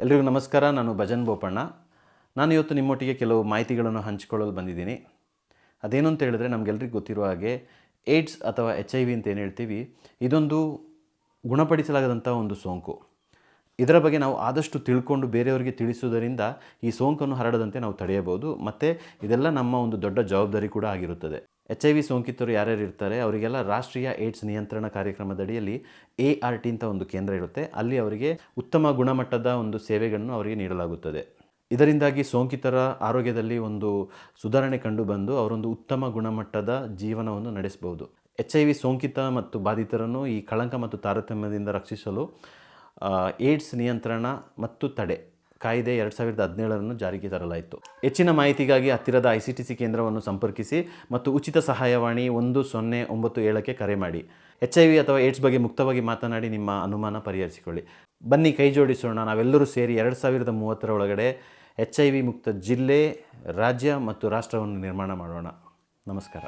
ಎಲ್ರಿಗೂ ನಮಸ್ಕಾರ. ನಾನು ಭಜನ್ ಬೋಪಣ್ಣ. ನಾನು ಇವತ್ತು ನಿಮ್ಮೊಟ್ಟಿಗೆ ಕೆಲವು ಮಾಹಿತಿಗಳನ್ನು ಹಂಚಿಕೊಳ್ಳಲು ಬಂದಿದ್ದೀನಿ. ಅದೇನು ಅಂತ ಹೇಳಿದ್ರೆ, ನಮಗೆಲ್ರಿಗೂ ಗೊತ್ತಿರುವ ಹಾಗೆ ಏಡ್ಸ್ ಅಥವಾ HIV ಅಂತ ಏನು ಹೇಳ್ತೀವಿ, ಇದೊಂದು ಗುಣಪಡಿಸಲಾಗದಂಥ ಒಂದು ಸೋಂಕು. ಇದರ ಬಗ್ಗೆ ನಾವು ಆದಷ್ಟು ತಿಳ್ಕೊಂಡು ಬೇರೆಯವರಿಗೆ ತಿಳಿಸುವುದರಿಂದ ಈ ಸೋಂಕನ್ನು ಹರಡದಂತೆ ನಾವು ತಡೆಯಬಹುದು. ಮತ್ತು ಇದೆಲ್ಲ ನಮ್ಮ ಒಂದು ದೊಡ್ಡ ಜವಾಬ್ದಾರಿ ಕೂಡ ಆಗಿರುತ್ತದೆ. HIV ಸೋಂಕಿತರು ಯಾರ್ಯಾರು ಇರ್ತಾರೆ ಅವರಿಗೆಲ್ಲ ರಾಷ್ಟ್ರೀಯ ಏಡ್ಸ್ ನಿಯಂತ್ರಣ ಕಾರ್ಯಕ್ರಮದಡಿಯಲ್ಲಿ ART ಅಂತ ಒಂದು ಕೇಂದ್ರ ಇರುತ್ತೆ. ಅಲ್ಲಿ ಅವರಿಗೆ ಉತ್ತಮ ಗುಣಮಟ್ಟದ ಒಂದು ಸೇವೆಗಳನ್ನು ಅವರಿಗೆ ನೀಡಲಾಗುತ್ತದೆ. ಇದರಿಂದಾಗಿ ಸೋಂಕಿತರ ಆರೋಗ್ಯದಲ್ಲಿ ಒಂದು ಸುಧಾರಣೆ ಕಂಡುಬಂದು ಅವರೊಂದು ಉತ್ತಮ ಗುಣಮಟ್ಟದ ಜೀವನವನ್ನು ನಡೆಸಬಹುದು. HIV ಸೋಂಕಿತ ಮತ್ತು ಬಾಧಿತರನ್ನು ಈ ಕಳಂಕ ಮತ್ತು ತಾರತಮ್ಯದಿಂದ ರಕ್ಷಿಸಲು ಏಡ್ಸ್ ನಿಯಂತ್ರಣ ಮತ್ತು ತಡೆ ಕಾಯ್ದೆ 2017 ಜಾರಿಗೆ ತರಲಾಯಿತು. ಹೆಚ್ಚಿನ ಮಾಹಿತಿಗಾಗಿ ಹತ್ತಿರದ ICTC ಕೇಂದ್ರವನ್ನು ಸಂಪರ್ಕಿಸಿ ಮತ್ತು ಉಚಿತ ಸಹಾಯವಾಣಿ 1097ಕ್ಕೆ ಕರೆ ಮಾಡಿ. HIV ಅಥವಾ ಏಡ್ಸ್ ಬಗ್ಗೆ ಮುಕ್ತವಾಗಿ ಮಾತನಾಡಿ ನಿಮ್ಮ ಅನುಮಾನ ಪರಿಹರಿಸಿಕೊಳ್ಳಿ. ಬನ್ನಿ ಕೈ ಜೋಡಿಸೋಣ. ನಾವೆಲ್ಲರೂ ಸೇರಿ 2030 ಒಳಗಡೆ HIV ಮುಕ್ತ ಜಿಲ್ಲೆ, ರಾಜ್ಯ ಮತ್ತು ರಾಷ್ಟ್ರವನ್ನು ನಿರ್ಮಾಣ ಮಾಡೋಣ. ನಮಸ್ಕಾರ.